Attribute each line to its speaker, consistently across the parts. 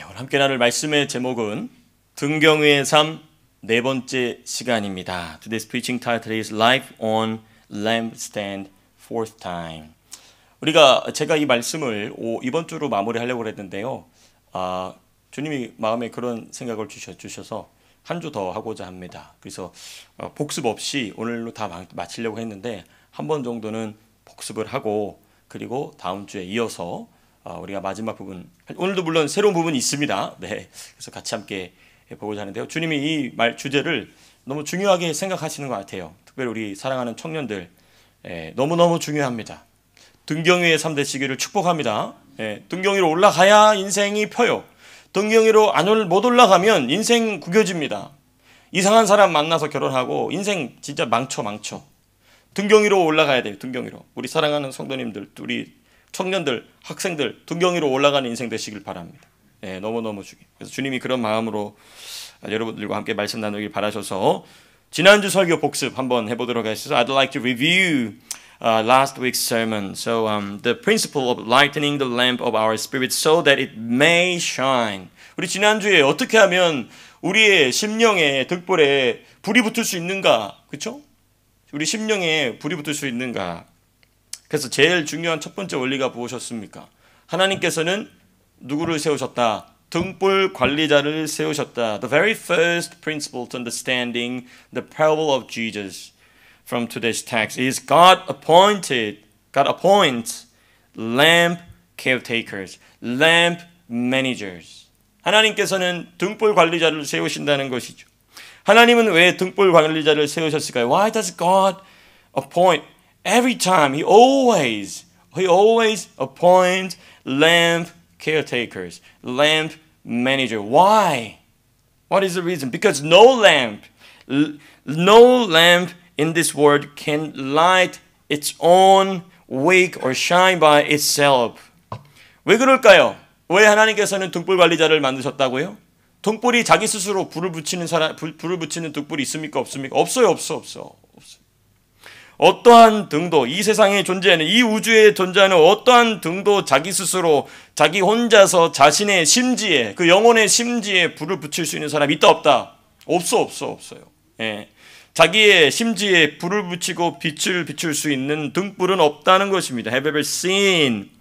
Speaker 1: 오늘 함께 나눌 말씀의 제목은 등경의 삶 네 번째 시간입니다. Today's preaching title is Life on Lampstand Fourth Time. 제가 이 말씀을 이번 주로 마무리하려고 했는데요. 주님이 마음에 그런 생각을 주셔서 한 주 더 하고자 합니다. 그래서 복습 없이 오늘로 다 마치려고 했는데 한 번 정도는 복습을 하고 그리고 다음 주에 이어서 우리가 마지막 부분, 오늘도 물론 새로운 부분이 있습니다. 네, 그래서 같이 함께 보고자 하는데요. 주님이 이 말 주제를 너무 중요하게 생각하시는 것 같아요. 특별히 우리 사랑하는 청년들 너무너무 중요합니다. 등경 위의 삶 되시기를 축복합니다. 등경 위로 올라가야 인생이 펴요. 등경 위로 못 올라가면 인생 구겨집니다. 이상한 사람 만나서 결혼하고 인생 진짜 망쳐. 등경 위로 올라가야 돼요. 등경 위로. 우리 사랑하는 성도님들, 우리 청년들, 학생들 등경 위로 올라가는 인생 되시길 바랍니다. 너무너무 중요해요. 그래서 주님이 그런 마음으로 여러분들과 함께 말씀 나누길 바라셔서 지난주 설교 복습 한번 해보도록 하겠습니다. I'd like to review last week's sermon. So the principle of lightening the lamp of our spirit so that it may shine. 우리 지난주에 어떻게 하면 우리의 심령의 등불에 불이 붙을 수 있는가? 그렇죠? 우리 심령에 불이 붙을 수 있는가? 그래서 제일 중요한 첫 번째 원리가 무엇이었습니까? 하나님께서는 누구를 세우셨다? 등불 관리자를 세우셨다. The very first principle to understanding the parable of Jesus from today's text is God appoints lamp caretakers, lamp managers. 하나님께서는 등불 관리자를 세우신다는 것이죠. 하나님은 왜 등불 관리자를 세우셨을까요? Why does God appoint? Every time he always appoints lamp caretakers, lamp manager. Why? What is the reason? Because no lamp in this world can light its own wick or shine by itself. 왜 그럴까요? 왜 하나님께서는 등불 관리자를 만드셨다고요? 등불이 자기 스스로 불을 붙이는 등불이 있습니까? 없습니까? 없어요. 어떠한 등도 이 세상에 존재하는 이 우주에 존재하는 어떠한 등도 자기 스스로 자기 혼자서 자신의 심지에 그 영혼의 심지에 불을 붙일 수 있는 사람이 있다 없다? 없어요. 자기의 심지에 불을 붙이고 빛을 비출 수 있는 등불은 없다는 것입니다. Have you ever seen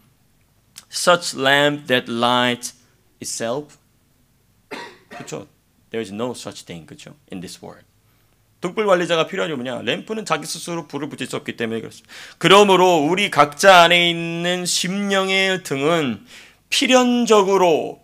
Speaker 1: such lamp that lights itself? 그렇죠. There is no such thing, 그렇죠? In this world. 등불 관리자가 필요한 이유는 뭐냐? 램프는 자기 스스로 불을 붙일 수 없기 때문에 그렇습니다. 그러므로 우리 각자 안에 있는 심령의 등은 필연적으로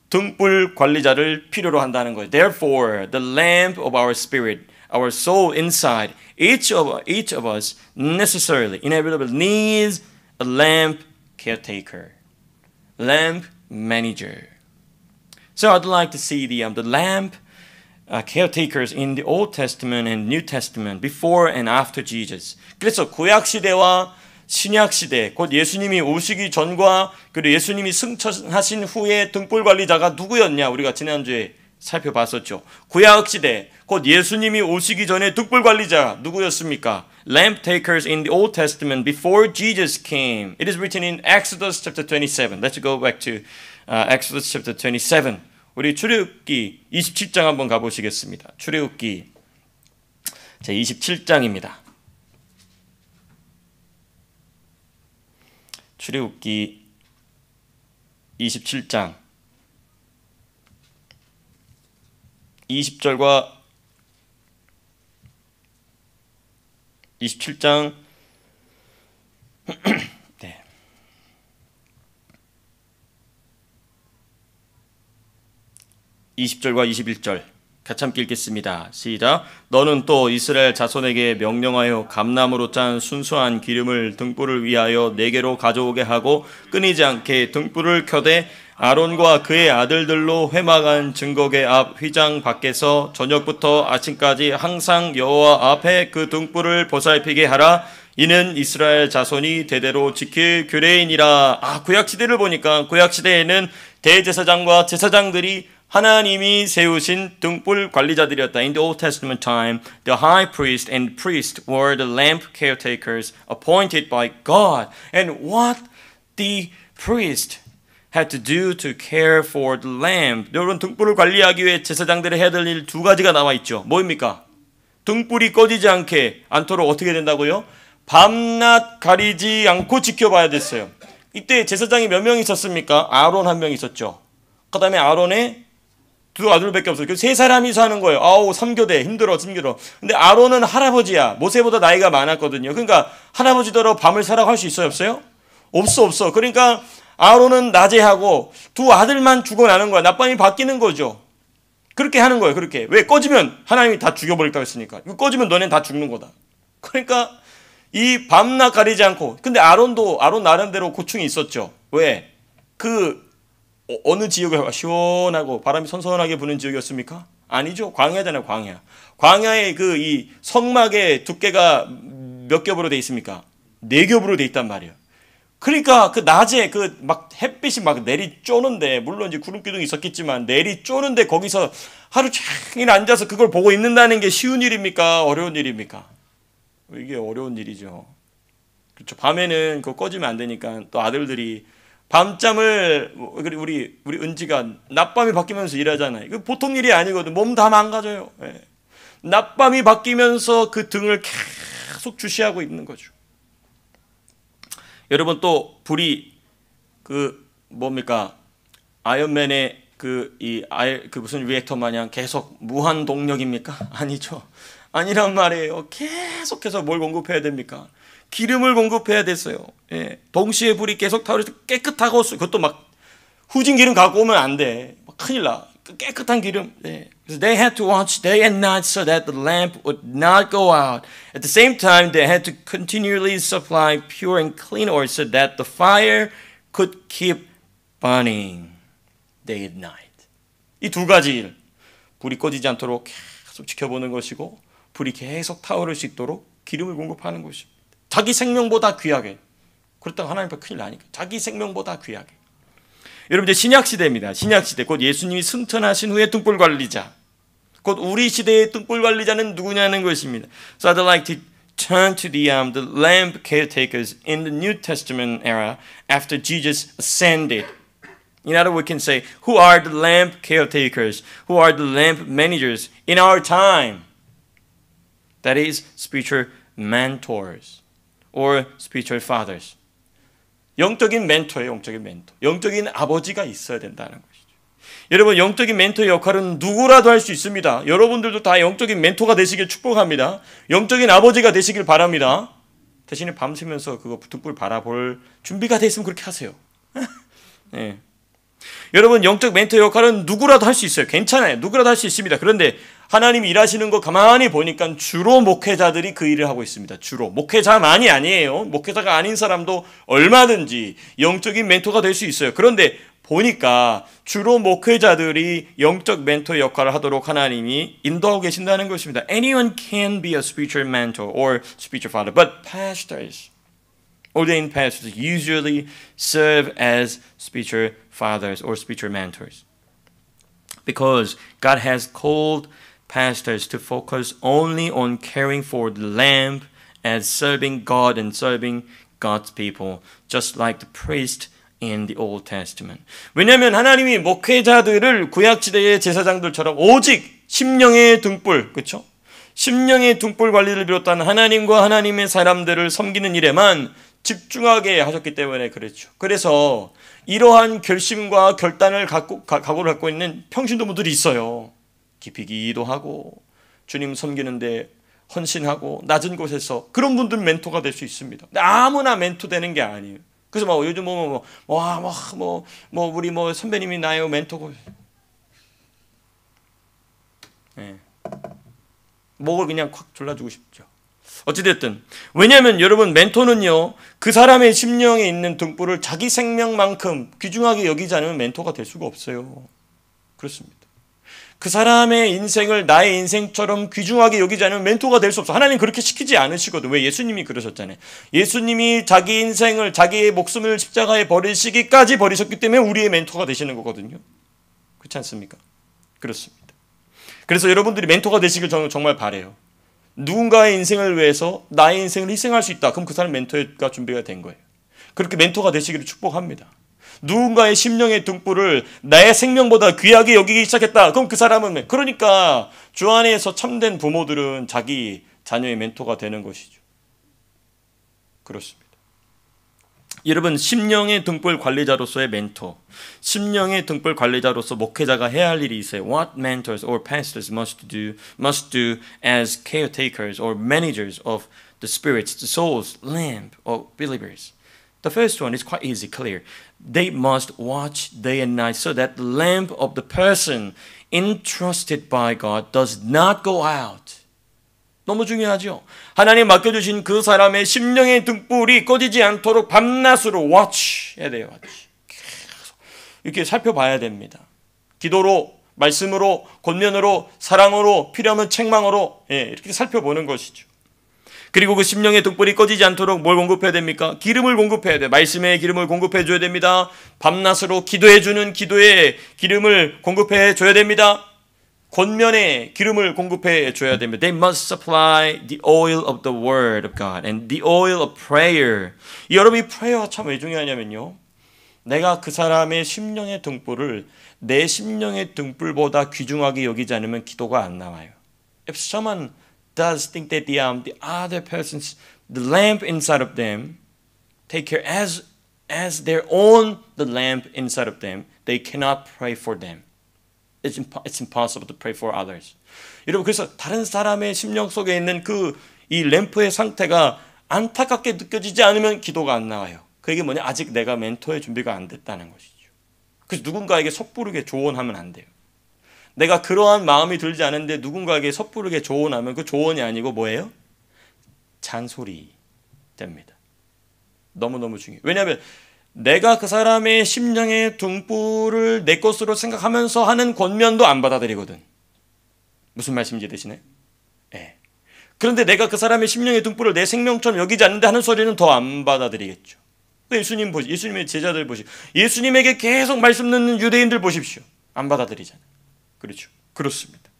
Speaker 1: 등불 관리자를 필요로 한다는 거예요. Therefore, the lamp of our spirit, our soul inside, each of us necessarily, inevitably needs a lamp caretaker, lamp manager. So I'd like to see the lamp caretakers in the Old Testament and New Testament before and after Jesus. 그래서 구약 시대와 신약 시대, 곧 예수님이 오시기 전과 그리고 예수님이 승천하신 후에 등불 관리자가 누구였냐? 우리가 지난주에 살펴봤었죠. 구약 시대, 곧 예수님이 오시기 전에 등불 관리자 누구였습니까? Lamp takers in the Old Testament before Jesus came. It is written in Exodus chapter 27. Let's go back to Exodus chapter 27. 우리 출애굽기 27장 한번 가보시겠습니다. 출애굽기 제 27장입니다. 출애굽기 27장 20절과 27장 네. 20절과 21절 같이 함께 읽겠습니다. 시작. 너는 또 이스라엘 자손에게 명령하여 감나무로 짠 순수한 기름을 등불을 위하여 네개로 가져오게 하고 끊이지 않게 등불을 켜되 아론과 그의 아들들로 회막한 증거궤 앞 휘장 밖에서 저녁부터 아침까지 항상 여호와 앞에 그 등불을 보살피게 하라. 이는 이스라엘 자손이 대대로 지킬 규례이니라. 구약시대를 보니까 구약시대에는 대제사장과 제사장들이 하나님이 세우신 등불 관리자들이었다. In the Old Testament time, the high priest and priest were the lamp caretakers appointed by God. And what the priest had to do to care for the lamb. 여러분 등불을 관리하기 위해 제사장들이 해야 될 일 두 가지가 나와 있죠. 뭐입니까? 등불이 꺼지지 않도록 어떻게 된다고요? 밤낮 가리지 않고 지켜봐야 됐어요. 이때 제사장이 몇 명 있었습니까? 아론 한 명 있었죠. 그 다음에 아론의 두 아들밖에 없어요. 세 사람이서 하는 거예요. 아우 3교대 힘들어. 근데 아론은 할아버지야. 모세보다 나이가 많았거든요. 그러니까 할아버지더러 밤을 새라고 할 수 있어요? 없어요? 없어. 그러니까 아론은 낮에 하고 두 아들만 죽어나는 거야. 낮밤이 바뀌는 거죠. 그렇게 하는 거예요. 그렇게. 왜? 꺼지면 하나님이 다 죽여버릴까 했으니까. 이거 꺼지면 너넨 다 죽는 거다. 그러니까 이 밤낮 가리지 않고. 근데 아론 나름대로 고충이 있었죠. 왜? 어느 지역이 시원하고 바람이 선선하게 부는 지역이었습니까? 아니죠. 광야잖아요. 광야의 이 성막의 두께가 몇 겹으로 돼 있습니까? 4겹으로 돼 있단 말이에요. 그러니까 그 낮에 막 햇빛이 막 내리쪼는데, 물론 이제 구름 기둥이 있었겠지만 내리쪼는데 거기서 하루 종일 앉아서 그걸 보고 있는다는 게 쉬운 일입니까? 어려운 일입니까? 이게 어려운 일이죠. 그렇죠. 밤에는 그거 꺼지면 안 되니까 또 아들들이 밤잠을, 우리 은지가 낮밤이 바뀌면서 일하잖아요. 이거 보통 일이 아니거든. 몸 다 망가져요. 예. 낮밤이 바뀌면서 그 등을 계속 주시하고 있는 거죠. 여러분 또 불이 뭡니까? 아이언맨의 무슨 리액터 마냥 계속 무한 동력입니까? 아니죠. 아니란 말이에요. 계속해서 뭘 공급해야 됩니까? 기름을 공급해야 됐어요. 예. 동시에 불이 계속 타오르서 깨끗하고, 그것도 막 후진 기름 갖고 오면 안 돼. 큰일 나. 깨끗한 기름. 예. They had to watch day and night so that the lamp would not go out. At the same time, they had to continually supply pure and clean oil so that the fire could keep burning day and night. 이 두 가지 일. 불이 꺼지지 않도록 계속 지켜보는 것이고, 불이 계속 타오를 수 있도록 기름을 공급하는 것입니다. 자기 생명보다 귀하게. 그렇다고 하나님 앞에 큰일 나니까. 자기 생명보다 귀하게. 여러분 이제 신약시대입니다. 신약시대. 곧 예수님이 승천하신 후에 등불 관리자. 곧 우리 시대의 등불 관리자는 누구냐는 것입니다. So I'd like to turn to the lamp caretakers in the New Testament era after Jesus ascended. In other words, we can say, who are the lamp caretakers? Who are the lamp managers in our time? That is spiritual mentors or spiritual fathers. 영적인 멘토예요. 영적인 멘토. 영적인 아버지가 있어야 된다는 것이죠. 여러분 영적인 멘토의 역할은 누구라도 할 수 있습니다. 여러분들도 다 영적인 멘토가 되시길 축복합니다. 영적인 아버지가 되시길 바랍니다. 대신에 밤새면서 그거 등불 바라볼 준비가 돼 있으면 그렇게 하세요. 네. 여러분 영적 멘토 역할은 누구라도 할 수 있어요. 괜찮아요. 누구라도 할 수 있습니다. 그런데 하나님이 일하시는 거 가만히 보니까 주로 목회자들이 그 일을 하고 있습니다. 주로. 목회자만이 아니에요. 목회자가 아닌 사람도 얼마든지 영적인 멘토가 될 수 있어요. 그런데 보니까 주로 목회자들이 영적 멘토 역할을 하도록 하나님이 인도하고 계신다는 것입니다. Anyone can be a spiritual mentor or spiritual father, but pastors, ordained pastors usually serve as spiritual fathers or spiritual mentors. Because God has called pastors to focus only on caring for the lamp and serving God and serving God's people, just like the priest in the Old Testament. 왜냐하면 하나님이 목회자들을 구약시대의 제사장들처럼 오직 심령의 등불, 그렇죠? 심령의 등불 관리를 비롯한 하나님과 하나님의 사람들을 섬기는 일에만 집중하게 하셨기 때문에 그렇죠. 그래서 이러한 결심과 결단을 각오를 갖고 있는 평신도분들이 있어요. 깊이 기도하고 주님 섬기는데 헌신하고 낮은 곳에서 그런 분들 멘토가 될 수 있습니다. 근데 아무나 멘토 되는 게 아니에요. 그래서 막 요즘 우리 선배님이 나의 멘토고, 네. 목을 그냥 콱 졸라주고 싶죠. 어찌됐든 왜냐하면 여러분 멘토는요 그 사람의 심령에 있는 등불을 자기 생명만큼 귀중하게 여기지 않으면 멘토가 될 수가 없어요. 그렇습니다. 그 사람의 인생을 나의 인생처럼 귀중하게 여기지 않으면 멘토가 될 수 없어. 하나님 그렇게 시키지 않으시거든. 왜? 예수님이 그러셨잖아요. 예수님이 자기 인생을, 자기의 목숨을 십자가에 버리시기까지 버리셨기 때문에 우리의 멘토가 되시는 거거든요. 그렇지 않습니까? 그렇습니다. 그래서 여러분들이 멘토가 되시길 저는 정말 바라요. 누군가의 인생을 위해서 나의 인생을 희생할 수 있다. 그럼 그 사람 멘토가 준비가 된 거예요. 그렇게 멘토가 되시기를 축복합니다. 누군가의 심령의 등불을 나의 생명보다 귀하게 여기기 시작했다. 그럼 그 사람은 그러니까 주 안에서 참된 부모들은 자기 자녀의 멘토가 되는 것이죠. 그렇습니다. 여러분, 심령의 등불 관리자로서의 멘토, 심령의 등불 관리자로서 목회자가 해야 할 일이 있어요. What mentors or pastors must do as caretakers or managers of the spirits, the souls, lamp of believers. The first one is quite easy, clear. They must watch day and night so that the lamp of the person entrusted by God does not go out. 너무 중요하죠. 하나님 맡겨주신 그 사람의 심령의 등불이 꺼지지 않도록 밤낮으로 watch 해야 돼요. 계속 이렇게 살펴봐야 됩니다. 기도로, 말씀으로, 권면으로, 사랑으로, 필요하면 책망으로 이렇게 살펴보는 것이죠. 그리고 그 심령의 등불이 꺼지지 않도록 뭘 공급해야 됩니까? 기름을 공급해야 돼요. 말씀의 기름을 공급해 줘야 됩니다. 밤낮으로 기도해 주는 기도의 기름을 공급해 줘야 됩니다. 권면의 기름을 공급해 줘야 됩니다. They must supply the oil of the word of God and the oil of prayer. 여러분이 프레이어가 참 왜 중요하냐면요. 내가 그 사람의 심령의 등불을 내 심령의 등불보다 귀중하게 여기지 않으면 기도가 안 나와요. If someone does think that the other person's the lamp inside of them take care as their own the lamp inside of them, they cannot pray for them. It's impossible to pray for others. 여러분, 그래서 다른 사람의 심령 속에 있는 이 램프의 상태가 안타깝게 느껴지지 않으면 기도가 안 나와요. 그게 뭐냐? 아직 내가 멘토의 준비가 안 됐다는 것이죠. 그래서 누군가에게 섣부르게 조언하면 안 돼요. 내가 그러한 마음이 들지 않은데 누군가에게 섣부르게 조언하면 그 조언이 아니고 뭐예요? 잔소리 됩니다. 너무너무 중요해요. 왜냐하면 내가 그 사람의 심령의 등불을 내 것으로 생각하면서 하는 권면도 안 받아들이거든. 무슨 말씀인지 되시나요? 네. 그런데 내가 그 사람의 심령의 등불을 내 생명처럼 여기지 않는데 하는 소리는 더 안 받아들이겠죠. 예수님 보시, 예수님의 제자들 보시, 예수님에게 계속 말씀 듣는 유대인들 보십시오. 안 받아들이잖아요. 그렇죠. 그렇습니다.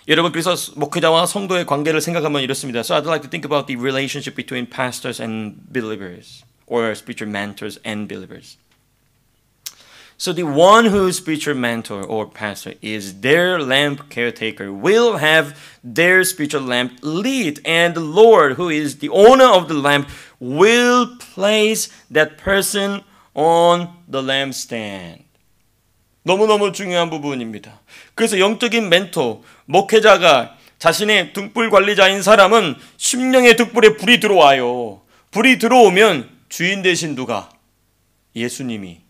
Speaker 1: 여러분, 그래서 목회자와 성도의 관계를 생각하면 이렇습니다. So I'd like to think about the relationship between pastors and believers. Or spiritual mentors and believers. So the one whose spiritual mentor or pastor is their lamp caretaker will have their spiritual lamp lit, and the Lord, who is the owner of the lamp, will place that person on the lampstand. 너무너무 중요한 부분입니다. 그래서 영적인 멘토, 목회자가 자신의 등불 관리자인 사람은 심령의 등불에 불이 들어와요. 불이 들어오면 주인 대신 누가? 예수님이.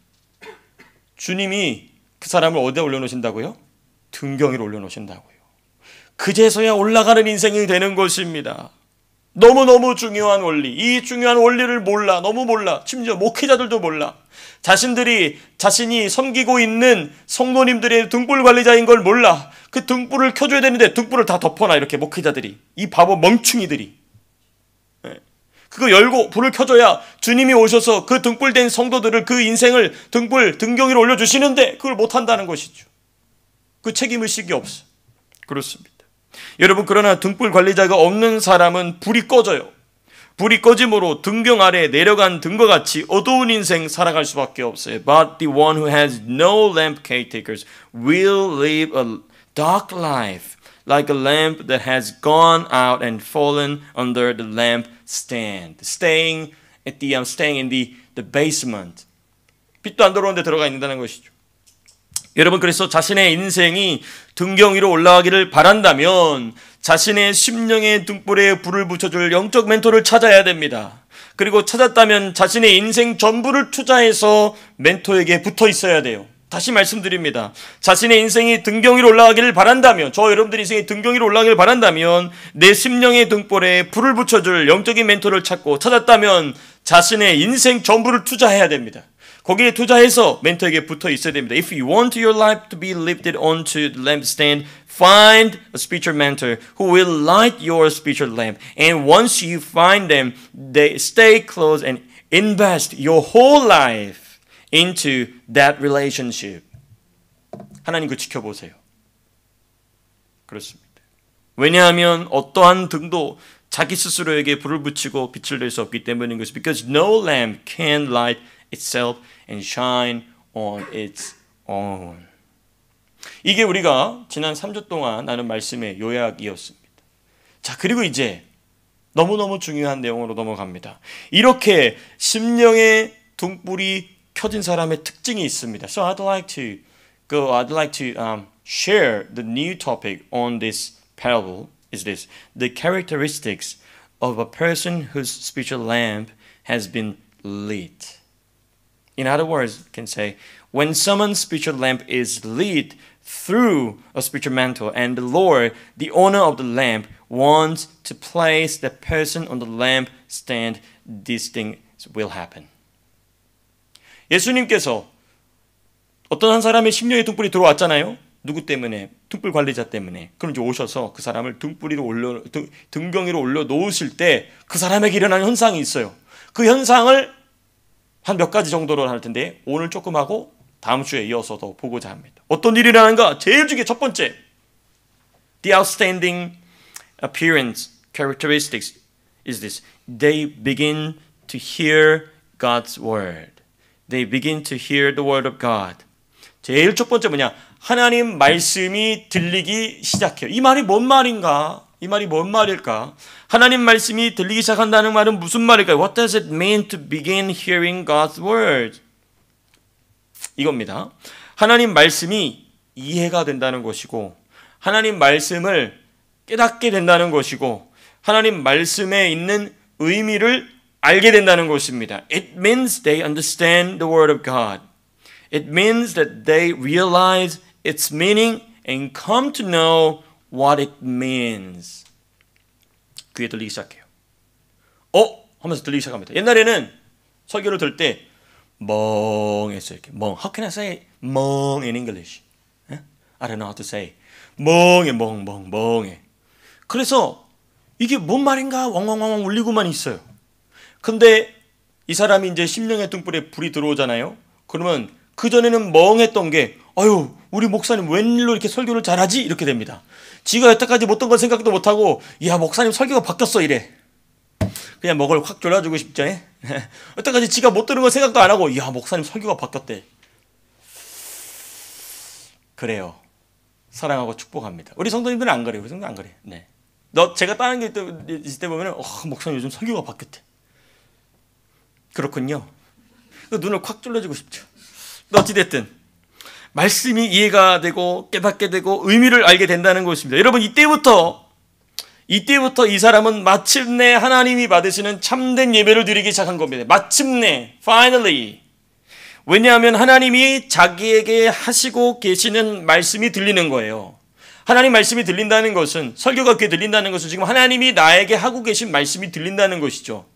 Speaker 1: 주님이 그 사람을 어디에 올려놓으신다고요? 등경 위로 올려놓으신다고요. 그제서야 올라가는 인생이 되는 것입니다. 너무너무 중요한 원리. 이 중요한 원리를 몰라. 너무 몰라. 심지어 목회자들도 몰라. 자신이 섬기고 있는 성도님들의 등불 관리자인 걸 몰라. 그 등불을 켜줘야 되는데 등불을 다 덮어놔. 이렇게 목회자들이. 이 바보 멍충이들이. 그거 열고 불을 켜줘야 주님이 오셔서 그 등불된 성도들을 그 인생을 등경 위로 올려주시는데 그걸 못한다는 것이죠. 그 책임의식이 없어. 그렇습니다. 여러분, 그러나 등불 관리자가 없는 사람은 불이 꺼져요. 불이 꺼짐으로 등경 아래에 내려간 등과 같이 어두운 인생 살아갈 수밖에 없어요. But the one who has no lamp caretakers will live a dark life. Like a lamp that has gone out and fallen under the lamp stand, staying in the basement. 빛도 안 들어오는 데 들어가 있는다는 것이죠. 여러분, 그래서 자신의 인생이 등경 위로 올라가기를 바란다면 자신의 심령의 등불에 불을 붙여줄 영적 멘토를 찾아야 됩니다. 그리고 찾았다면 자신의 인생 전부를 투자해서 멘토에게 붙어 있어야 돼요. 다시 말씀드립니다. 자신의 인생이 등경 위로 올라가기를 바란다면, 여러분들의 인생이 등경 위로 올라가기를 바란다면 내 심령의 등불에 불을 붙여줄 영적인 멘토를 찾았다면 자신의 인생 전부를 투자해야 됩니다. 거기에 투자해서 멘토에게 붙어 있어야 됩니다. If you want your life to be lifted onto the lampstand, find a spiritual mentor who will light your spiritual lamp. And once you find them, they stay close and invest your whole life into that relationship. 하나님 그 지켜보세요. 그렇습니다. 왜냐하면 어떠한 등도 자기 스스로에게 불을 붙이고 빛을 낼 수 없기 때문인 것입니다. Because no lamp can light itself and shine on its own. 이게 우리가 지난 3주 동안 나눈 말씀의 요약이었습니다. 자, 그리고 이제 너무너무 중요한 내용으로 넘어갑니다. 이렇게 심령의 등불이 켜진 사람의 특징이 있습니다. So I'd like to share the new topic on this parable is this: the characteristics of a person whose spiritual lamp has been lit. In other words, I can say, when someone's spiritual lamp is lit through a spiritual mantle, and the Lord, the owner of the lamp, wants to place the person on the lamp stand, these things will happen. 예수님께서 어떤 한 사람의 심령의 등불이 들어왔잖아요. 누구 때문에? 등불 관리자 때문에. 그럼 이제 오셔서 그 사람을 등경 위로 올려 놓으실 때 그 사람에게 일어나는 현상이 있어요. 그 현상을 한 몇 가지 정도로 할 텐데 오늘 조금 하고 다음 주에 이어서도 보고자 합니다. 어떤 일이 일어나는가? 제일 중에 첫 번째, the outstanding appearance characteristics is this: they begin to hear God's word. They begin to hear the word of God. 제일 첫 번째 뭐냐? 하나님 말씀이 들리기 시작해요. 이 말이 뭔 말인가? 이 말이 뭔 말일까? 하나님 말씀이 들리기 시작한다는 말은 무슨 말일까요? What does it mean to begin hearing God's word? 이겁니다. 하나님 말씀이 이해가 된다는 것이고, 하나님 말씀을 깨닫게 된다는 것이고, 하나님 말씀에 있는 의미를 알게 된다는 것입니다. It means they understand the word of God. It means that they realize its meaning and come to know what it means. 귀에 들리기 시작해요. 하면서 들리기 시작합니다. 옛날에는 설교를 들을 때 멍했어요. 이렇게 멍. How can I say 멍 in English? I don't know how to say. 멍해. 그래서 이게 뭔 말인가 왕왕왕 울리고만 있어요. 근데 이 사람이 이제 심령의 등불에 불이 들어오잖아요. 그러면 그전에는 멍했던 게 우리 목사님 웬일로 이렇게 설교를 잘하지? 이렇게 됩니다. 지가 여태까지 못던 걸 생각도 못하고 야 목사님 설교가 바뀌었어 이래. 그냥 먹을 확 졸라주고 싶죠. 여태까지 지가 못 들은 걸 생각도 안 하고 야 목사님 설교가 바뀌었대. 그래요. 사랑하고 축복합니다. 우리 성도님들은 안 그래요. 우리 성도는 안 그래. 네. 제가 다른 게 있을 때 보면은 목사님 요즘 설교가 바뀌었대. 그렇군요. 눈을 콱 찔러주고 싶죠. 어찌됐든 말씀이 이해가 되고 깨닫게 되고 의미를 알게 된다는 것입니다. 여러분 이때부터 이 사람은 마침내 하나님이 받으시는 참된 예배를 드리기 시작한 겁니다. 마침내, finally. 왜냐하면 하나님이 자기에게 하시고 계시는 말씀이 들리는 거예요. 하나님 말씀이 들린다는 것은, 설교가 귀에 들린다는 것은 지금 하나님이 나에게 하고 계신 말씀이 들린다는 것이죠.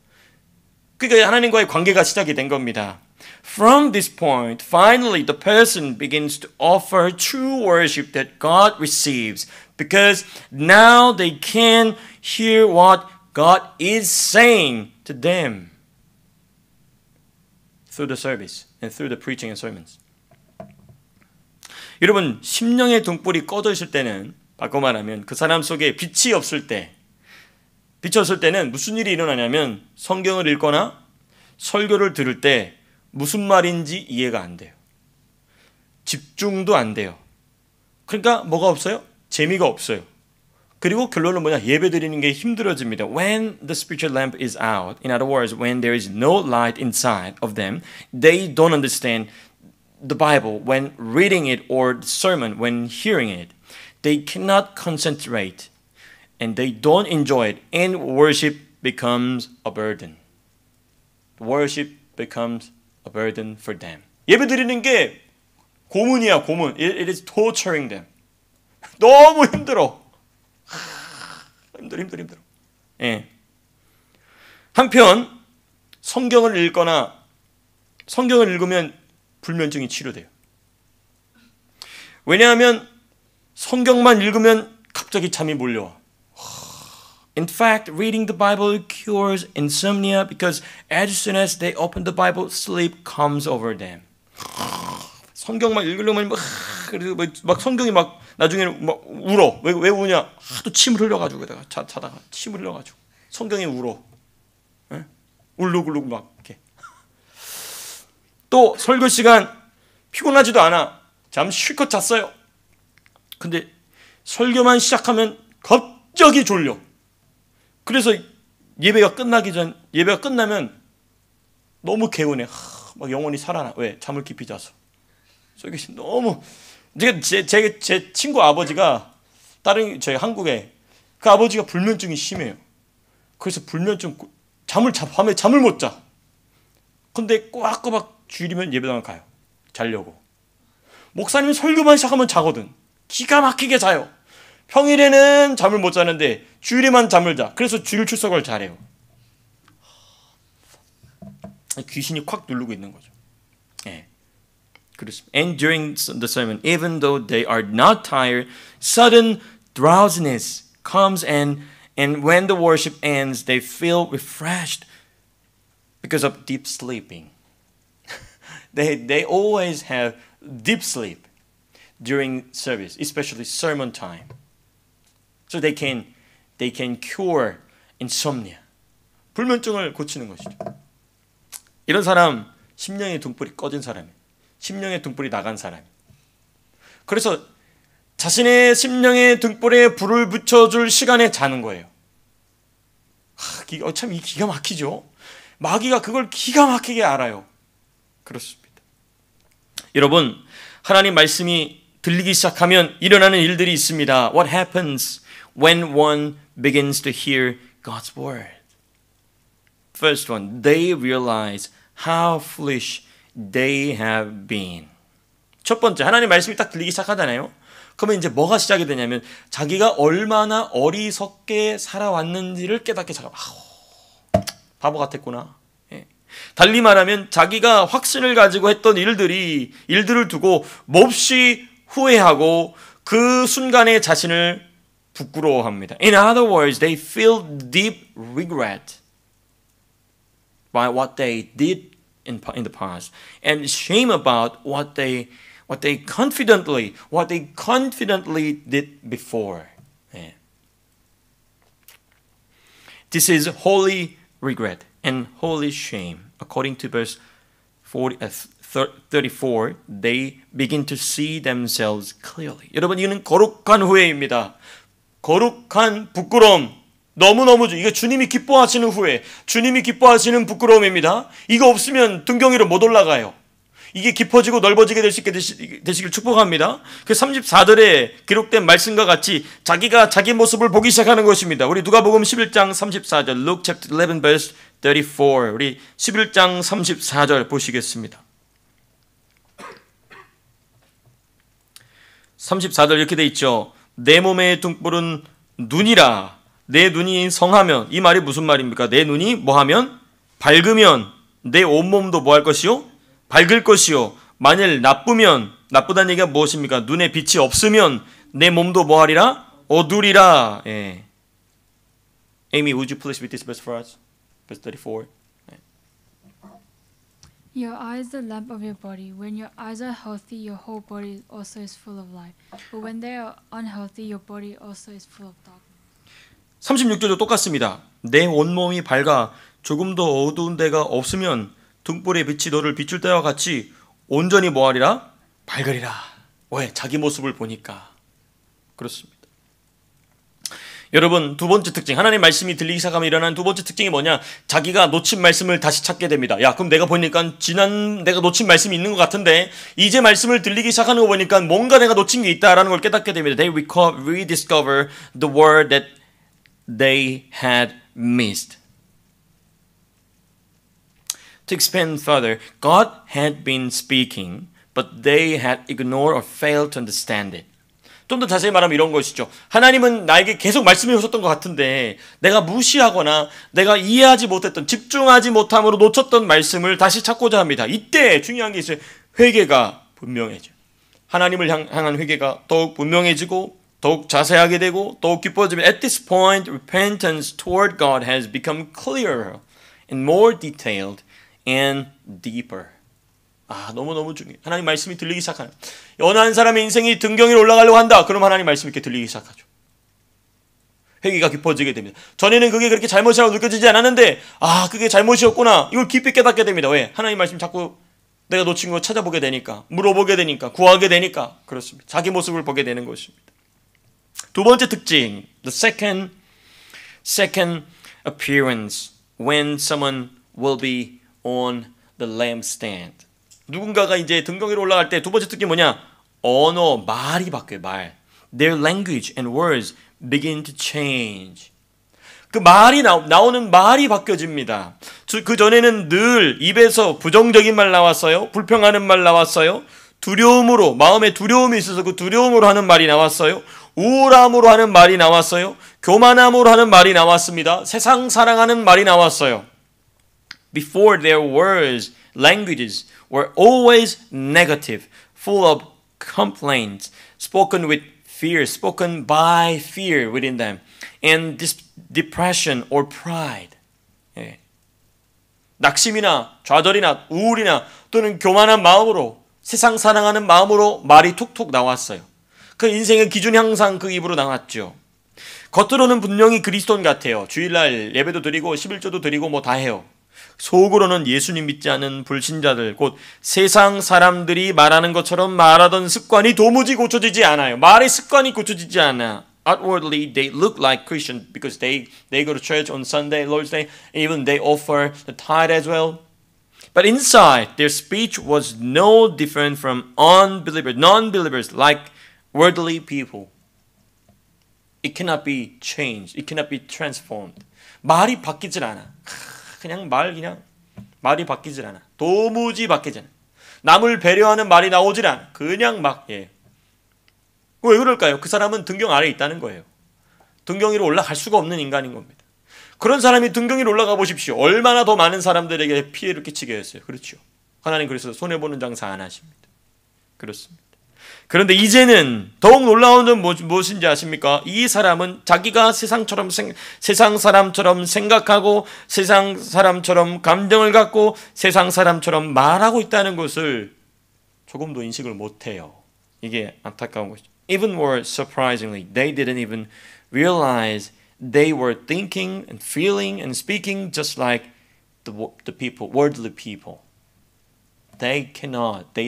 Speaker 1: 그러니까 하나님과의 관계가 시작이 된 겁니다. From this point, finally, the person begins to offer true worship that God receives, because now they can hear what God is saying to them through the service and through the preaching and sermons. 여러분, 심령의 등불이 꺼져 있을 때는, 바꿔 말하면 그 사람 속에 빛이 없을 때는 무슨 일이 일어나냐면 성경을 읽거나 설교를 들을 때 무슨 말인지 이해가 안 돼요. 집중도 안 돼요. 그러니까 뭐가 없어요? 재미가 없어요. 그리고 결론은 뭐냐? 예배 드리는 게 힘들어집니다. When the spiritual lamp is out, in other words, when there is no light inside of them, they don't understand the Bible when reading it or the sermon when hearing it. They cannot concentrate and they don't enjoy it, and worship becomes a burden. Worship becomes a burden for them. 예배 드리는 게 고문이야, 고문. It is torturing them. 너무 힘들어. 힘들어. 예. 한편 성경을 읽거나 성경을 읽으면 불면증이 치료돼요. 왜냐하면 성경만 읽으면 갑자기 잠이 몰려와. In fact, reading the Bible cures insomnia because as soon as they open the Bible, sleep comes over them. 성경만 읽으려면 막 성경이 막 나중에는 막 울어. 왜 우냐? 하도 침을 흘려가지고 자다가 침을 흘려가지고 성경이 울어. 에? 울룩울룩 막 이렇게. 또 설교 시간 피곤하지도 않아. 잠 실컷 잤어요. 근데 설교만 시작하면 갑자기 졸려. 그래서 예배가 끝나면 너무 개운해. 막 영혼이 살아나. 왜? 잠을 깊이 자서. 저기 너무 제 친구 아버지가 다른 저희 한국에 그 아버지가 불면증이 심해요. 그래서 불면증 밤에 잠을 못 자. 근데 꼬박꼬박 주일이면 예배당을 가요. 자려고. 목사님 설교만 시작하면 자거든. 기가 막히게 자요. 평일에는 잠을 못 자는데 주일에만 잠을 자. 그래서 주일 출석을 잘해요. 귀신이 콱 누르고 있는 거죠. 예. 그렇습니다. And during the sermon, even though they are not tired, sudden drowsiness comes and when the worship ends, they feel refreshed because of deep sleeping. They always have deep sleep during service, especially sermon time. So they can cure insomnia. 불면증을 고치는 것이죠. 이런 사람 심령의 등불이 꺼진 사람이에요. 심령의 등불이 나간 사람이에요. 그래서 자신의 심령의 등불에 불을 붙여줄 시간에 자는 거예요. 참 기가 막히죠. 마귀가 그걸 기가 막히게 알아요. 그렇습니다. 여러분, 하나님 말씀이 들리기 시작하면 일어나는 일들이 있습니다. What happens when one begins to hear God's word? First one, they realize how foolish they have been. 첫 번째, 하나님 말씀이 딱 들리기 시작하잖아요. 그러면 이제 뭐가 시작이 되냐면 자기가 얼마나 어리석게 살아왔는지를 깨닫게 시작합니다. 바보 같았구나. 예. 달리 말하면 자기가 확신을 가지고 했던 일들을 두고 몹시 후회하고 그 순간에 자신을 부끄러워합니다. In other words, they feel deep regret by what they did in the past and shame about what they confidently did before. 예. This is holy regret and holy shame. According to verse 34, they begin to see themselves clearly. 여러분, 이거는 거룩한 후회입니다. 거룩한 부끄러움. 너무너무 이거 주님이 기뻐하시는 후회, 주님이 기뻐하시는 부끄러움입니다. 이거 없으면 등경위로 못 올라가요. 이게 깊어지고 넓어지게 되시길 축복합니다. 그 34절에 기록된 말씀과 같이 자기가 자기 모습을 보기 시작하는 것입니다. 우리 누가복음 11장 34절, Luke chapter 11 verse 34. 우리 11장 34절 보시겠습니다. 34절 이렇게 돼 있죠. 내 몸의 등불은 눈이라. 내 눈이 성하면, 이 말이 무슨 말입니까? 내 눈이 뭐하면? 밝으면 내 온몸도 뭐 할 것이요? 밝을 것이요. 만일 나쁘다는 얘기가 무엇입니까? 눈에 빛이 없으면 내 몸도 뭐 하리라? 어두리라. 예. Amy, would you please read this verse for us? Verse 34. 예.
Speaker 2: Your eye is the lamp of your body. When your eyes are healthy, your whole body also is full of light. But when they are unhealthy, your body also is full of darkness.
Speaker 1: 36절도 똑같습니다. 내 온몸이 밝아 조금도 어두운 데가 없으면 등불의 빛이 너를 비출 때와 같이 온전히 뭐하리라? 밝으리라. 왜? 자기 모습을 보니까. 그렇습니다. 여러분, 두 번째 특징, 하나님 말씀이 들리기 시작하면 일어나는 두 번째 특징이 뭐냐? 자기가 놓친 말씀을 다시 찾게 됩니다. 야, 그럼 내가 보니까 내가 놓친 말씀이 있는 것 같은데 이제 말씀을 들리기 시작하는 거 보니까 뭔가 내가 놓친 게 있다라는 걸 깨닫게 됩니다. They rediscover the word that they had missed. To expand further, God had been speaking, but they had ignored or failed to understand it. 좀 더 자세히 말하면 이런 것이죠. 하나님은 나에게 계속 말씀해 오셨던 것 같은데 내가 무시하거나 내가 이해하지 못했던, 집중하지 못함으로 놓쳤던 말씀을 다시 찾고자 합니다. 이때 중요한 게 있어요. 회개가 분명해져. 하나님을 향한 회개가 더욱 분명해지고 더욱 자세하게 되고 더욱 깊어지면 at this point repentance toward God has become clearer and more detailed and deeper. 너무너무 중요해요. 하나님 말씀이 들리기 시작하는. 어느 한 사람의 인생이 등경위로 올라가려고 한다. 그럼 하나님 말씀이 이렇게 들리기 시작하죠. 회개가 깊어지게 됩니다. 전에는 그게 그렇게 잘못이라고 느껴지지 않았는데 그게 잘못이었구나. 이걸 깊이 깨닫게 됩니다. 왜? 하나님 말씀 자꾸 내가 놓친 거 찾아보게 되니까, 물어보게 되니까, 구하게 되니까 그렇습니다. 자기 모습을 보게 되는 것입니다. 두 번째 특징, the second appearance when someone will be on the lampstand. 누군가가 이제 등경 위로 올라갈 때 두 번째 특징이 뭐냐? 언어, 말이 바뀌어요. 말. Their language and words begin to change. 그 말이 나오는 말이 바뀌어집니다. 그 전에는 늘 입에서 부정적인 말 나왔어요. 불평하는 말 나왔어요. 두려움으로, 마음에 두려움이 있어서 그 두려움으로 하는 말이 나왔어요. 우울함으로 하는 말이 나왔어요. 교만함으로 하는 말이 나왔습니다. 세상 사랑하는 말이 나왔어요. Before their words, languages were always negative, full of complaints, spoken with fear, spoken by fear within them, and depression or pride. 예. 낙심이나 좌절이나 우울이나 또는 교만한 마음으로 세상 사랑하는 마음으로 말이 툭툭 나왔어요. 그 인생의 기준이 항상 그 입으로 나왔죠. 겉으로는 분명히 그리스도인 같아요. 주일날 예배도 드리고 11조도 드리고 뭐 다 해요. 속으로는 예수님 믿지 않은 불신자들, 곧 세상 사람들이 말하는 것처럼 말하던 습관이 도무지 고쳐지지 않아요. 말의 습관이 고쳐지지 않아. Outwardly, they look like Christians because they go to church on Sunday, Lord's Day, even they offer the tithe as well. But inside, their speech was no different from non-believers like worldly people. It cannot be changed. It cannot be transformed. 말이 바뀌질 않아. 그냥 말이 바뀌질 않아. 도무지 바뀌지 않아. 남을 배려하는 말이 나오질 않아. 그냥 막 예. 왜 그럴까요? 그 사람은 등경 아래에 있다는 거예요. 등경 위로 올라갈 수가 없는 인간인 겁니다. 그런 사람이 등경 위로 올라가 보십시오. 얼마나 더 많은 사람들에게 피해를 끼치게 했어요. 그렇죠. 하나님 그래서 손해보는 장사 안 하십니다. 그렇습니다. 그런데 이제는 더욱 놀라운 점 무엇인지 아십니까? 이 사람은 자기가 세상 사람처럼 생각하고 세상 사람처럼 감정을 갖고 세상 사람처럼 말하고 있다는 것을 조금도 인식을 못해요. 이게 안타까운 것이죠. Even more surprisingly, they didn't even realize they were thinking and feeling and speaking just like the people, worldly people. They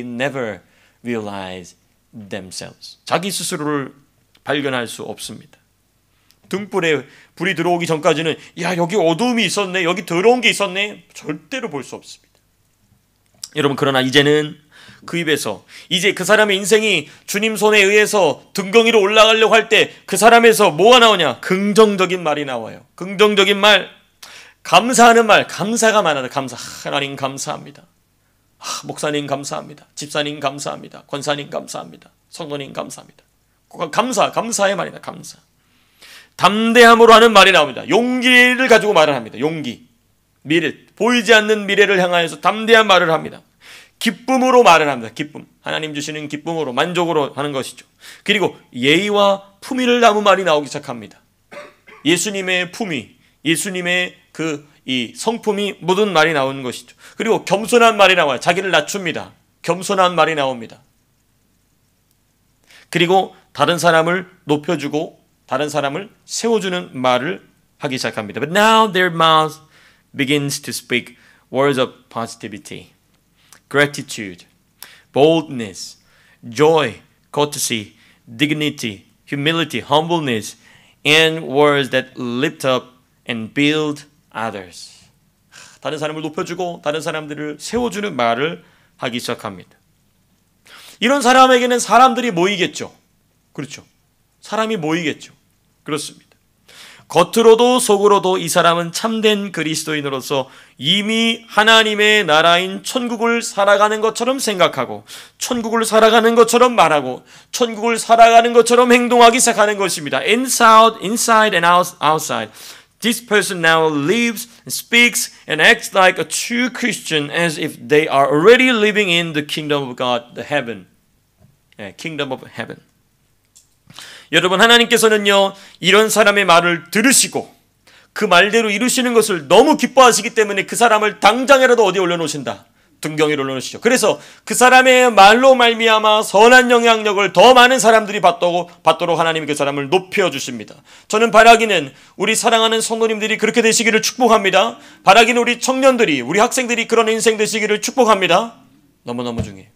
Speaker 1: never realize themselves. 자기 스스로를 발견할 수 없습니다. 등불에 불이 들어오기 전까지는 야 여기 어두움이 있었네, 여기 더러운 게 있었네, 절대로 볼 수 없습니다. 여러분 그러나 이제는 그 입에서 이제 그 사람의 인생이 주님 손에 의해서 등경 위로 올라가려고 할 때 그 사람에서 뭐가 나오냐? 긍정적인 말이 나와요. 긍정적인 말, 감사하는 말, 감사가 많아요. 감사. 하나님 감사합니다. 목사님 감사합니다. 집사님 감사합니다. 권사님 감사합니다. 성도님 감사합니다. 감사의 말이다. 감사. 담대함으로 하는 말이 나옵니다. 용기를 가지고 말을 합니다. 용기. 미래, 보이지 않는 미래를 향하여서 담대한 말을 합니다. 기쁨으로 말을 합니다. 기쁨. 하나님 주시는 기쁨으로, 만족으로 하는 것이죠. 그리고 예의와 품위를 담은 말이 나오기 시작합니다. 예수님의 품위, 예수님의 이 성품이 묻은 말이 나오는 것이죠. 그리고 겸손한 말이 나와요. 자기를 낮춥니다. 겸손한 말이 나옵니다. 그리고 다른 사람을 높여주고 다른 사람을 세워주는 말을 하기 시작합니다. But now their mouth begins to speak words of positivity, gratitude, boldness, joy, courtesy, dignity, humility, humbleness, and words that lift up and build others. 다른 사람을 높여주고 다른 사람들을 세워주는 말을 하기 시작합니다. 이런 사람에게는 사람들이 모이겠죠. 그렇죠. 사람이 모이겠죠. 그렇습니다. 겉으로도 속으로도 이 사람은 참된 그리스도인으로서 이미 하나님의 나라인 천국을 살아가는 것처럼 생각하고 천국을 살아가는 것처럼 말하고 천국을 살아가는 것처럼 행동하기 시작하는 것입니다. Inside and outside. This person now lives, speaks, and acts like a true Christian as if they are already living in the kingdom of God, the heaven. Kingdom of heaven. 여러분 하나님께서는요 이런 사람의 말을 들으시고 그 말대로 이루시는 것을 너무 기뻐하시기 때문에 그 사람을 당장이라도 어디에 올려놓으신다. 등경 위에 올려놓으시죠. 그래서 그 사람의 말로 말미암아 선한 영향력을 더 많은 사람들이 받도록 하나님이 그 사람을 높여주십니다. 저는 바라기는 우리 사랑하는 성도님들이 그렇게 되시기를 축복합니다. 바라기는 우리 청년들이 우리 학생들이 그런 인생 되시기를 축복합니다. 너무너무 중요해요.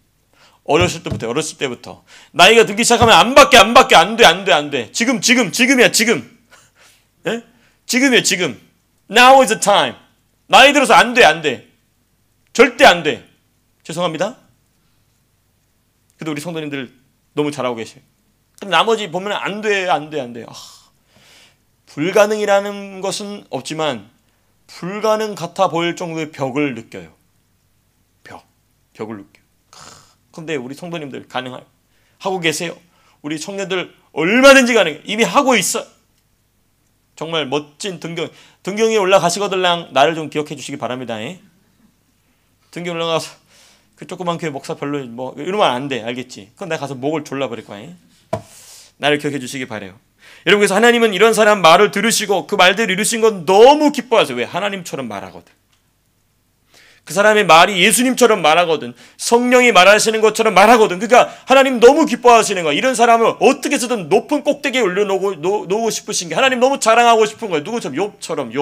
Speaker 1: 어렸을 때부터 나이가 들기 시작하면 안 받게 안 돼. 지금이야. 예? 지금이야. Now is the time. 나이 들어서 안 돼. 절대 안 돼. 죄송합니다. 근데 우리 성도님들 너무 잘하고 계셔요. 나머지 보면 안 돼. 불가능이라는 것은 없지만 불가능 같아 보일 정도의 벽을 느껴요. 벽을 느껴요. 근데 우리 성도님들 가능해요. 하고 계세요. 우리 청년들 얼마든지 가능해요. 이미 하고 있어. 정말 멋진 등경에 올라가시거들랑 나를 좀 기억해 주시기 바랍니다. 등경 올라가서 그 조그만 교회 목사 별로 뭐 이러면 안 돼. 알겠지? 그럼 내가 가서 목을 졸라버릴 거야. 나를 기억해 주시기 바래요. 여러분, 그래서 하나님은 이런 사람 말을 들으시고 그 말대로 이루신 건 너무 기뻐하세요. 왜? 하나님처럼 말하거든. 그 사람의 말이 예수님처럼 말하거든. 성령이 말하시는 것처럼 말하거든. 그러니까 하나님 너무 기뻐하시는 거야. 이런 사람을 어떻게 해서든 높은 꼭대기에 올려놓고 싶으신 게 하나님 너무 자랑하고 싶은 거예요. 누구처럼?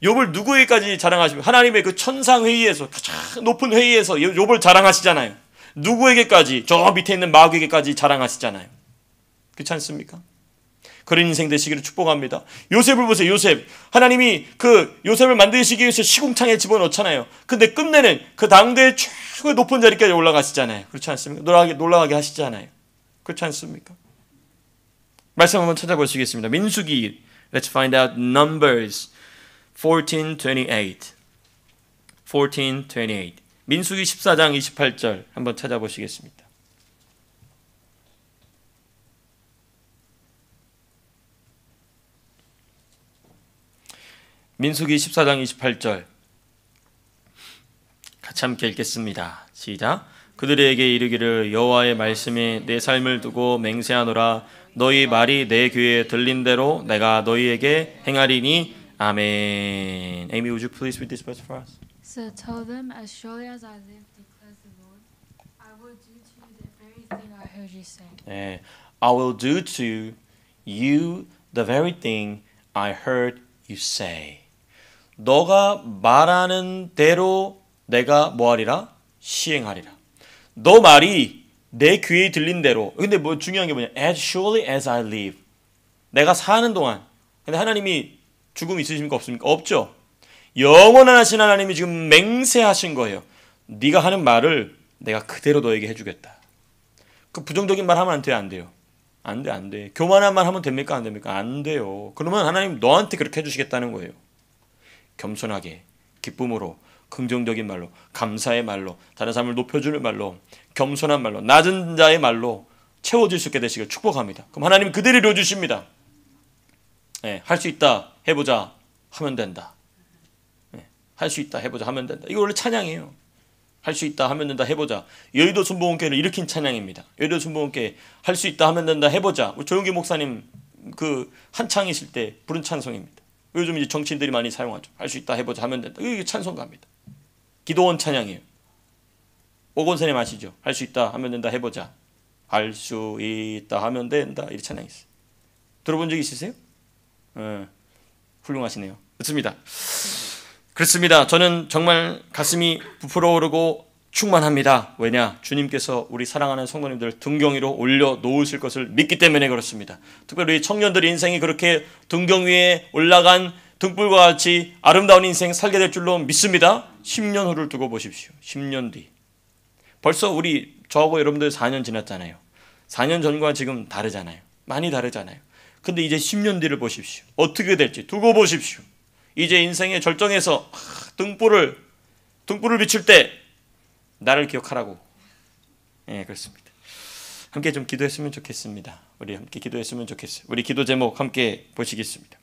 Speaker 1: 욥을 누구에게까지 자랑하시면 하나님의 그 천상 회의에서 가장 높은 회의에서 욥을 자랑하시잖아요. 누구에게까지? 저 밑에 있는 마귀에게까지 자랑하시잖아요. 그렇지 않습니까? 그런 인생 되시기를 축복합니다. 요셉을 보세요. 요셉. 하나님이 그 요셉을 만드시기 위해서 시궁창에 집어넣잖아요. 근데 끝내는 그 당대의 최고 높은 자리까지 올라가시잖아요. 그렇지 않습니까? 놀라게 하시잖아요. 그렇지 않습니까? 말씀 한번 찾아보시겠습니다. 민수기. Let's find out Numbers 14:28. 민수기 14장 28절 한번 찾아보시겠습니다. 민수기 14장 28절 같이 함께 읽겠습니다. 시작. 그들에게 이르기를 여호와의 말씀에 내 삶을 두고 맹세하노라. 너희 말이 내 귀에 들린 대로 내가 너희에게 행하리니. 아멘. Amy, would you please read this verse for us?
Speaker 2: So tell them, as surely as I live, declares the Lord, I will do to you the very thing I heard you say.
Speaker 1: 네, I will do to you the very thing I heard you say. 너가 말하는 대로 내가 뭐하리라? 시행하리라. 너 말이 내 귀에 들린 대로. 근데 뭐 중요한 게 뭐냐? As surely as I live. 내가 사는 동안. 근데 하나님이 죽음 있으십니까? 없습니까? 없죠. 영원하신 하나님이 지금 맹세하신 거예요. 네가 하는 말을 내가 그대로 너에게 해주겠다. 그 부정적인 말 하면 안 돼요? 안 돼요? 안 돼. 교만한 말 하면 됩니까? 안 됩니까? 안 돼요. 그러면 하나님 너한테 그렇게 해주시겠다는 거예요. 겸손하게, 기쁨으로, 긍정적인 말로, 감사의 말로, 다른 사람을 높여주는 말로, 겸손한 말로, 낮은 자의 말로 채워질 수 있게 되시길 축복합니다. 그럼 하나님 그대로 이루어주십니다. 네, 할 수 있다, 해보자, 하면 된다. 네, 할 수 있다, 해보자, 하면 된다. 이거 원래 찬양이에요. 할 수 있다, 하면 된다, 해보자. 여의도 순복음교회를 일으킨 찬양입니다. 여의도 순복음교회 할 수 있다, 하면 된다, 해보자. 우리 조용기 목사님 그 한창이실 때 부른 찬송입니다. 요즘 이제 정치인들이 많이 사용하죠. 할 수 있다, 해보자, 하면 된다. 이게 찬송가입니다. 기도원 찬양이에요. 오건선님 아시죠? 할 수 있다, 하면 된다, 해보자. 할 수 있다, 하면 된다. 이렇게 찬양이 있어요. 들어본 적 있으세요? 훌륭하시네요. 좋습니다. 그렇습니다. 저는 정말 가슴이 부풀어 오르고 충만합니다. 왜냐? 주님께서 우리 사랑하는 성도님들 등경 위로 올려놓으실 것을 믿기 때문에 그렇습니다. 특별히 청년들의 인생이 그렇게 등경 위에 올라간 등불과 같이 아름다운 인생 살게 될 줄로 믿습니다. 10년 후를 두고 보십시오. 10년 뒤. 벌써 저하고 여러분들 4년 지났잖아요. 4년 전과 지금 다르잖아요. 많이 다르잖아요. 근데 이제 10년 뒤를 보십시오. 어떻게 될지 두고 보십시오. 이제 인생의 절정에서 등불을 비출 때 나를 기억하라고. 예, 그렇습니다. 함께 좀 기도했으면 좋겠습니다. 우리 함께 기도했으면 좋겠어요. 우리 기도 제목 함께 보시겠습니다.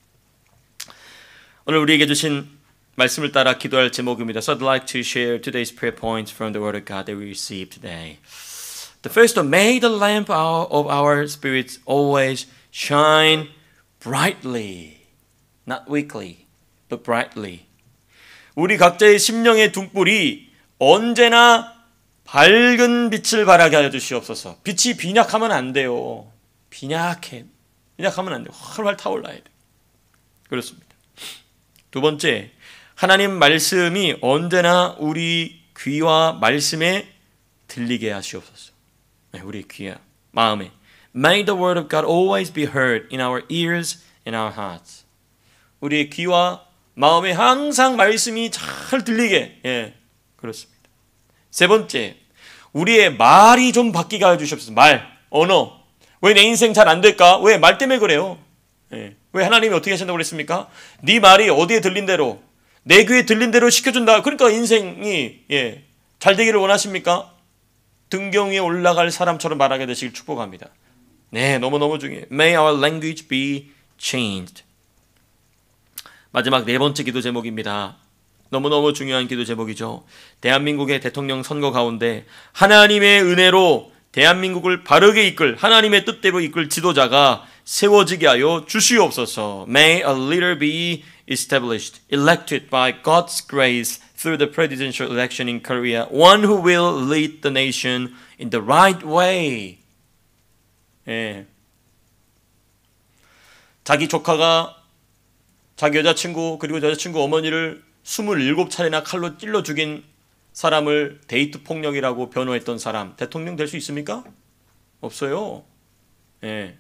Speaker 1: 오늘 우리에게 주신 말씀을 따라 기도할 제목입니다. So I'd like to share today's prayer points from the Word of God that we received today. The first one, may the lamp of our spirits always shine brightly, not weakly, but brightly. 우리 각자의 심령의 등불이 언제나 밝은 빛을 발하게 하여 주시옵소서. 빛이 빈약하면 안 돼요. 빈약하면 안 돼요. 활활 타올라야 돼요. 그렇습니다. 두 번째, 하나님 말씀이 언제나 우리 귀와 말씀에 들리게 하시옵소서. 우리 귀와 마음에. May the word of God always be heard in our ears and our hearts. 우리의 귀와 마음에 항상 말씀이 잘 들리게. 예, 그렇습니다. 세 번째, 우리의 말이 좀 바뀌게 해주시옵소서. 말, 언어. 왜 내 인생 잘 안 될까? 왜? 말 때문에 그래요. 예. 왜 하나님이 어떻게 하신다고 그랬습니까? 네 말이 어디에 들린 대로, 내 귀에 들린 대로 시켜준다. 그러니까 인생이 잘 되기를 원하십니까? 등경 위에 올라갈 사람처럼 말하게 되시길 축복합니다. 네, 너무너무 중요해요. May our language be changed. 마지막 네 번째 기도 제목입니다. 너무너무 중요한 기도 제목이죠. 대한민국의 대통령 선거 가운데 하나님의 은혜로 대한민국을 바르게 이끌, 하나님의 뜻대로 이끌 지도자가 세워지게 하여 주시옵소서. May a leader be established, elected by God's grace through the presidential election in Korea, one who will lead the nation in the right way. 예. 자기 조카가 자기 여자친구 그리고 여자친구 어머니를 27차례나 칼로 찔러 죽인 사람을 데이트 폭력이라고 변호했던 사람 대통령 될 수 있습니까? 없어요. 예.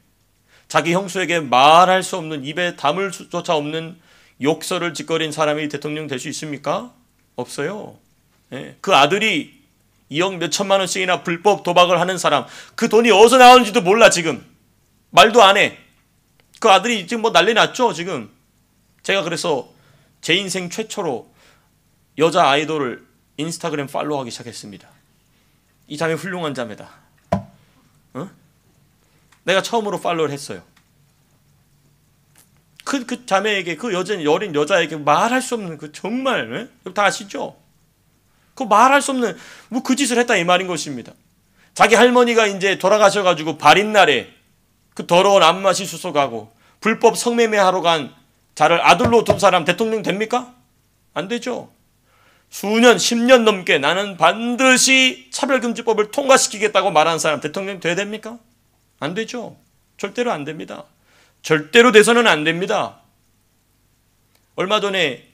Speaker 1: 자기 형수에게 말할 수 없는, 입에 담을 수조차 없는 욕설을 짓거린 사람이 대통령 될 수 있습니까? 없어요. 예. 그 아들이 2억 몇천만 원씩이나 불법 도박을 하는 사람, 그 돈이 어디서 나오는지도 몰라. 지금 말도 안 해. 그 아들이 지금 뭐 난리 났죠. 지금 제가 그래서 제 인생 최초로 여자 아이돌을 인스타그램 팔로우하기 시작했습니다. 이 자매 훌륭한 자매다. 어? 내가 처음으로 팔로우를 했어요. 그 자매에게, 그 어린 여자에게 말할 수 없는 그 정말, 다 아시죠? 그 말할 수 없는 뭐 그 짓을 했다 이 말인 것입니다. 자기 할머니가 이제 돌아가셔가지고 발인 날에 그 더러운 앞맛이 쑤셔가고 불법 성매매하러 간 자를 아들로 둔 사람 대통령 됩니까? 안 되죠. 수년, 10년 넘게 나는 반드시 차별금지법을 통과시키겠다고 말하는 사람 대통령 돼야 됩니까? 안 되죠. 절대로 안 됩니다. 절대로 돼서는 안 됩니다. 얼마 전에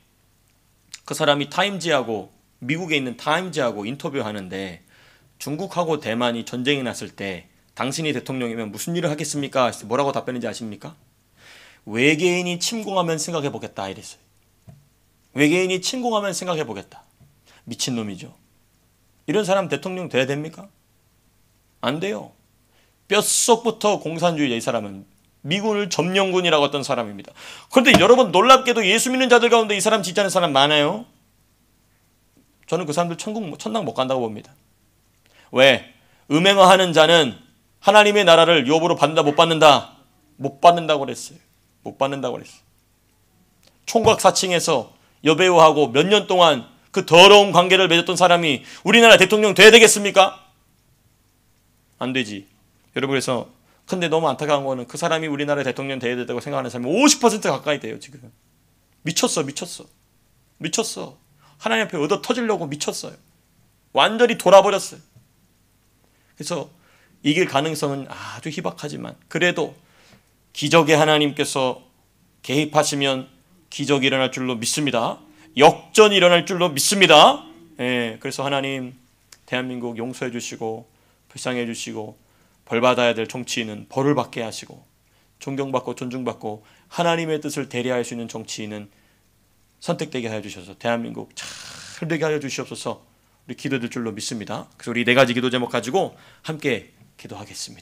Speaker 1: 그 사람이 타임지하고, 미국에 있는 타임지하고 인터뷰하는데, 중국하고 대만이 전쟁이 났을 때 당신이 대통령이면 무슨 일을 하겠습니까? 뭐라고 답변인지 아십니까? 외계인이 침공하면 생각해 보겠다 이랬어요. 외계인이 침공하면 생각해 보겠다. 미친놈이죠. 이런 사람 대통령 돼야 됩니까? 안 돼요. 뼛속부터 공산주의자. 이 사람은 미군을 점령군이라고 했던 사람입니다. 그런데 여러분, 놀랍게도 예수 믿는 자들 가운데 이 사람 지지하는 사람 많아요. 저는 그 사람들 천당 못 간다고 봅니다. 왜? 음행어하는 자는 하나님의 나라를 유업으로 받는다 못 받는다? 못 받는다고 그랬어요. 못 받는다고 그랬어요. 총각 사칭해서 여배우하고 몇 년 동안 그 더러운 관계를 맺었던 사람이 우리나라 대통령 돼야 되겠습니까? 안 되지. 여러분, 그래서 근데 너무 안타까운 거는 그 사람이 우리나라 대통령 돼야 된다고 생각하는 사람이 50% 가까이 돼요. 지금 미쳤어. 하나님 앞에 얻어 터지려고 미쳤어요. 완전히 돌아버렸어요. 그래서 이길 가능성은 아주 희박하지만 그래도 기적의 하나님께서 개입하시면 기적이 일어날 줄로 믿습니다. 역전이 일어날 줄로 믿습니다. 예, 그래서 하나님 대한민국 용서해 주시고 불쌍해 주시고 벌받아야 될 정치인은 벌을 받게 하시고 존경받고 존중받고 하나님의 뜻을 대리할 수 있는 정치인은 선택되게 하여 주셔서 대한민국 잘 되게 하여 주시옵소서. 우리 기도될 줄로 믿습니다. 그래서 우리 네 가지 기도 제목 가지고 함께 기도하겠습니다.